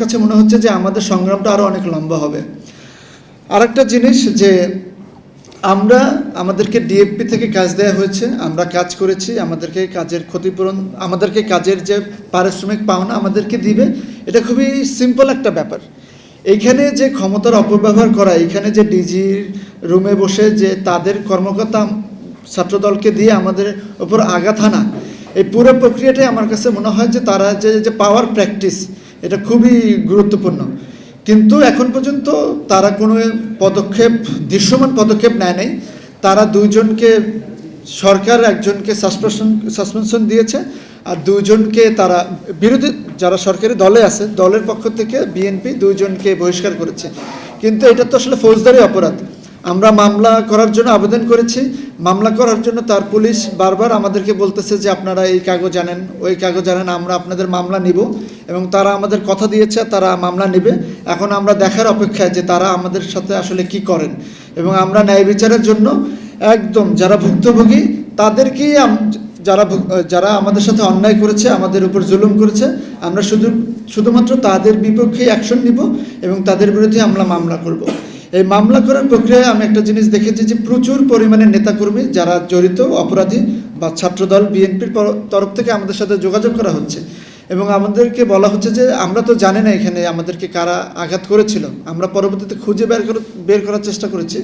কাছে মনে হচ্ছে যে আমাদের সংগ্রামটা আরও অনেক লম্বা হবে। আরেকটা জিনিস যে আমাদেরকে ডিএফপি থেকে কাজ দেওয়া হয়েছে, আমরা কাজ করেছি, আমাদেরকে কাজের ক্ষতিপূরণ, আমাদেরকে কাজের যে পারিশ্রমিক পাওনা আমাদেরকে দিবে, এটা খুবই সিম্পল একটা ব্যাপার। এইখানে যে ক্ষমতার অপব্যবহার করা, এইখানে যে ডিজির রুমে বসে যে তাদের কর্মকর্তা ছাত্রদলকে দিয়ে আমাদের ওপর আঘাত হানা, এই পুরো প্রক্রিয়াটাই আমার কাছে মনে হয় যে তারা যে পাওয়ার প্র্যাকটিস, এটা খুবই গুরুত্বপূর্ণ। কিন্তু এখন পর্যন্ত তারা কোনো দৃশ্যমান পদক্ষেপ নেয় নাই। তারা দুইজনকে, সরকার একজনকে সাসপেনশন দিয়েছে, আর দুইজনকে তারা বিরোধী যারা সরকারি দলে আছে দলের পক্ষ থেকে বিএনপি দুইজনকে বহিষ্কার করেছে। কিন্তু এটা তো আসলে ফৌজদারি অপরাধ। আমরা মামলা করার জন্য আবেদন করেছি, মামলা করার জন্য তার পুলিশ বারবার আমাদেরকে বলতেছে যে আপনারা এই কাগজ আনেন, ওই কাগজ আনেন, আমরা আপনাদের মামলা নিব, এবং তারা আমাদের কথা দিয়েছে তারা মামলা নেবে। এখন আমরা দেখার অপেক্ষায় যে তারা আমাদের সাথে আসলে কি করেন, এবং আমরা ন্যায় বিচারের জন্য একদম যারা ভুক্তভোগী তাদেরকেই, যারা আমাদের সাথে অন্যায় করেছে, আমাদের উপর জুলুম করেছে, আমরা শুধুমাত্র তাদের বিপক্ষে অ্যাকশন নিব এবং তাদের বিরুদ্ধে আমরা মামলা করব। এই মামলা করার প্রক্রিয়ায় আমি একটা জিনিস দেখেছি যে প্রচুর পরিমাণে নেতাকর্মী যারা জড়িত, অপরাধী বা ছাত্রদল বিএনপির তরফ থেকে আমাদের সাথে যোগাযোগ করা হচ্ছে, এবং আমাদেরকে বলা হচ্ছে যে আমরা তো জানি না এখানে আমাদেরকে কারা আঘাত করেছিল। আমরা পরবর্তীতে খুঁজে বের করার চেষ্টা করেছি,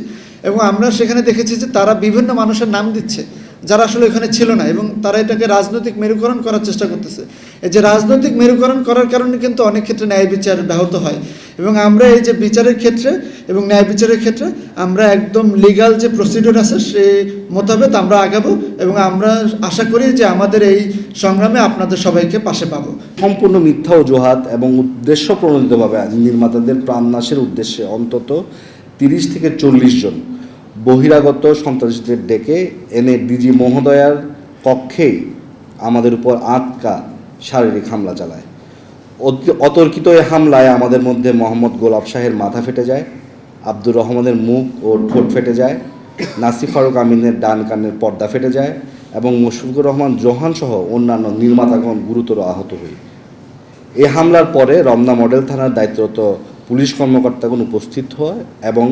এবং আমরা সেখানে দেখেছি যে তারা বিভিন্ন মানুষের নাম দিচ্ছে যারা আসলে এখানে ছিল না, এবং তারা এটাকে রাজনৈতিক মেরুকরণ করার চেষ্টা করতেছে। এই যে রাজনৈতিক মেরুকরণ করার কারণে কিন্তু অনেক ক্ষেত্রে ন্যায় বিচার ব্যাহত হয়, এবং আমরা এই যে বিচারের ক্ষেত্রে এবং ন্যায় বিচারের ক্ষেত্রে আমরা একদম লিগ্যাল যে প্রসিডিওর আছে সেই মোতাবেক আমরা আগাবো, এবং আমরা আশা করি যে আমাদের এই সংগ্রামে আপনাদের সবাইকে পাশে পাবো। সম্পূর্ণ মিথ্যা অজুহাত এবং উদ্দেশ্য প্রণোদিতভাবে নির্মাতাদের প্রাণনাশের উদ্দেশ্যে অন্তত 30 থেকে 40 জন বহিরাগত সন্ত্রাসীদের ডেকে এনে ডিজি মহোদয়ার কক্ষেই আমাদের উপর আটকা শারীরিক হামলা চালায়। অতর্কিত এই হামলায় আমাদের মধ্যে মোহাম্মদ গোলাপ শাহের মাথা ফেটে যায়, আব্দুর রহমানের মুখ ও ঠোঁট ফেটে যায়, নাসির ফারুক আমিনের ডান কানের পর্দা ফেটে যায়, এবং মুশফিকুর রহমান জোহান সহ অন্যান্য নির্মাতাগণ গুরুতর আহত হই। এই হামলার পরে রমনা মডেল থানার দায়িত্বরত পুলিশ কর্মকর্তাগণ উপস্থিত হয় এবং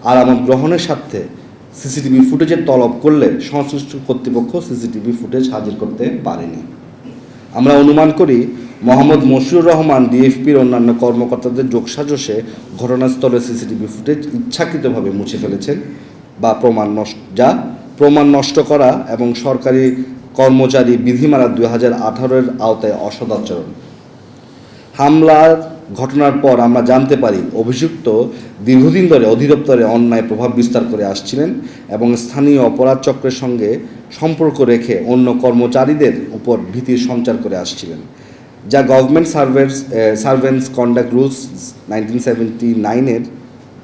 আলামত গ্রহণের স্বার্থে সিসিটিভি ফুটেজের তলব করলে সংশ্লিষ্ট কর্তৃপক্ষ সিসিটিভি ফুটেজ হাজির করতে পারেনি। আমরা অনুমান করি মোহাম্মদ মশিউর রহমান ডিএফপির অন্যান্য কর্মকর্তাদের যোগসাজশে ঘটনাস্থলে সিসিটিভি ফুটেজ ইচ্ছাকৃতভাবে মুছে ফেলেছেন বা প্রমাণ নষ্ট করা এবং সরকারি কর্মচারী বিধিমালা 2018-এর আওতায় অসদাচরণ। হামলার ঘটনার পর আমরা জানতে পারি অভিযুক্ত দীর্ঘদিন ধরে অধিদপ্তরে অন্যায় প্রভাব বিস্তার করে আসছিলেন এবং স্থানীয় অপরাধ চক্রের সঙ্গে সম্পর্ক রেখে অন্য কর্মচারীদের উপর ভীতির সঞ্চার করে আসছিলেন, যা গভর্নমেন্ট সার্ভেন্টস কন্ডাক্ট রুলস 1979-এর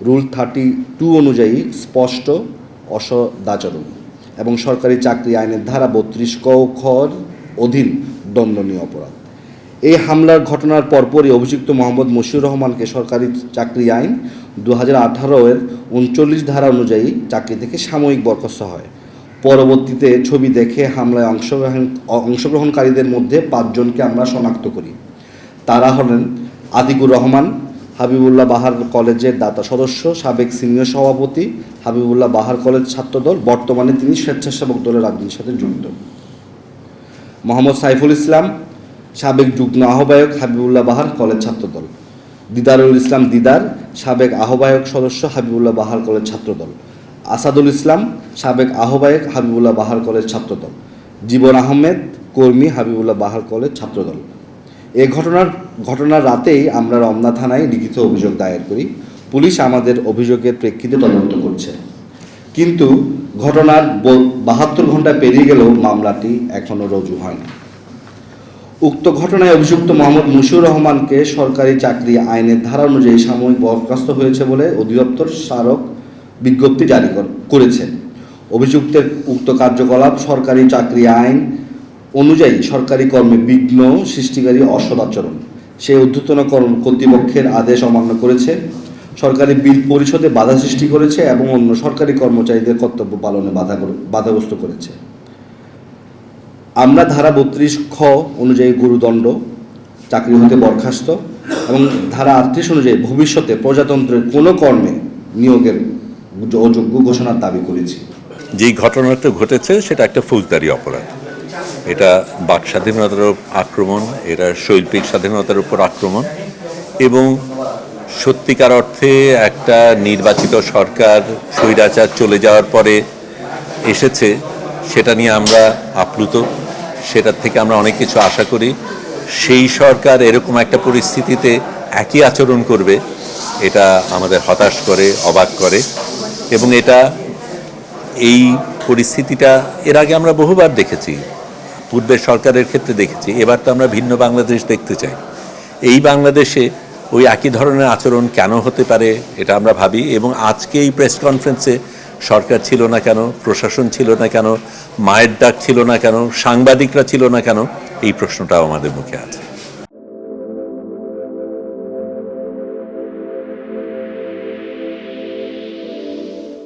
রুল 32 অনুযায়ী স্পষ্ট অসদাচরণ এবং সরকারি চাকরি আইনের ধারা 32 ক-র অধীন দণ্ডনীয় অপরাধ। এই হামলার ঘটনার পরপরই অভিযুক্ত মোহাম্মদ মশিউর রহমানকে সরকারি চাকরি আইন 2018-এর 39 ধারা অনুযায়ী চাকরি থেকে সাময়িক বরখাস্ত হয়। পরবর্তীতে ছবি দেখে হামলায় অংশগ্রহণকারীদের মধ্যে 5 জনকে আমরা শনাক্ত করি। তারা হলেন আতিকুর রহমান, হাবিবুল্লাহ বাহার কলেজের দাতা সদস্য, সাবেক সিনিয়র সভাপতি হাবিবুল্লাহ বাহার কলেজ ছাত্রদল, বর্তমানে তিনি স্বেচ্ছাসেবক দলের রাজনীতির সাথে যুক্ত। মোহাম্মদ সাইফুল ইসলাম, সাবেক যুগ্ম আহ্বায়ক হাবিবুল্লাহ বাহার কলেজ ছাত্রদল। দিদারুল ইসলাম দিদার, সাবেক আহ্বায়ক সদস্য হাবিবুল্লাহ বাহার কলেজ ছাত্রদল। আসাদুল ইসলাম, সাবেক আহ্বায়ক হাবিবুল্লাহ বাহার কলেজ ছাত্রদল। জীবন আহমেদ, কর্মী হাবিবুল্লাহ বাহার কলেজ ছাত্রদল। এই ঘটনার রাতেই আমরা রমনা থানায় লিখিত অভিযোগ দায়ের করি। পুলিশ আমাদের অভিযোগের প্রেক্ষিতে তদন্ত করছে, কিন্তু ঘটনার 72 ঘন্টা পেরিয়ে গেলেও মামলাটি এখনও রুজু হয়নি। উক্ত ঘটনায় অভিযুক্ত মোহাম্মদ মশিউর রহমানকে সরকারি চাকরি আইনের ধারা অনুযায়ী সাময়িক বরখাস্ত হয়েছে বলে অধিদপ্তর স্মারক বিজ্ঞপ্তি জারি করেছে। অভিযুক্তের উক্ত কার্যকলাপ সরকারি চাকরি আইন অনুযায়ী সরকারি কর্মে বিঘ্ন সৃষ্টিকারী অসদাচরণ। সে ঊর্ধ্বতন কর্তৃপক্ষের আদেশ অমান্য করেছে, সরকারি বিল পরিশোধে বাধা সৃষ্টি করেছে এবং অন্য সরকারি কর্মচারীদের কর্তব্য পালনে বাধাগ্রস্ত করেছে। আমরা ধারা 32 খ অনুযায়ী গুরুদণ্ড, চাকরি হতে বরখাস্ত এবং ধারা 38 অনুযায়ী ভবিষ্যতে প্রজাতন্ত্রের কোনো কর্মে নিয়োগের অযোগ্য ঘোষণার দাবি করেছি। যেই ঘটনাটা ঘটেছে সেটা একটা ফৌজদারি অপরাধ। এটা বাক স্বাধীনতার আক্রমণ, এটা শৈল্পিক স্বাধীনতার উপর আক্রমণ, এবং সত্যিকার অর্থে একটা নির্বাচিত সরকার স্বৈরাচার চলে যাওয়ার পরে এসেছে, সেটা নিয়ে আমরা আপ্লুত। সেটার থেকে আমরা অনেক কিছু আশা করি। সেই সরকার এরকম একটা পরিস্থিতিতে একই আচরণ করবে, এটা আমাদের হতাশ করে, অবাক করে। এবং এই পরিস্থিতিটা এর আগে আমরা বহুবার দেখেছি, পূর্বের সরকারের ক্ষেত্রে দেখেছি। এবার তো আমরা ভিন্ন বাংলাদেশ দেখতে চাই। এই বাংলাদেশে ওই একই ধরনের আচরণ কেন হতে পারে এটা আমরা ভাবি। এবং আজকে এই প্রেস কনফারেন্সে সরকার ছিল না কেন, প্রশাসন ছিল না কেন, মায়ের ডাক ছিল না কেন, সাংবাদিকরা ছিল না কেন, এই প্রশ্নটাও আমাদের মুখে আছে।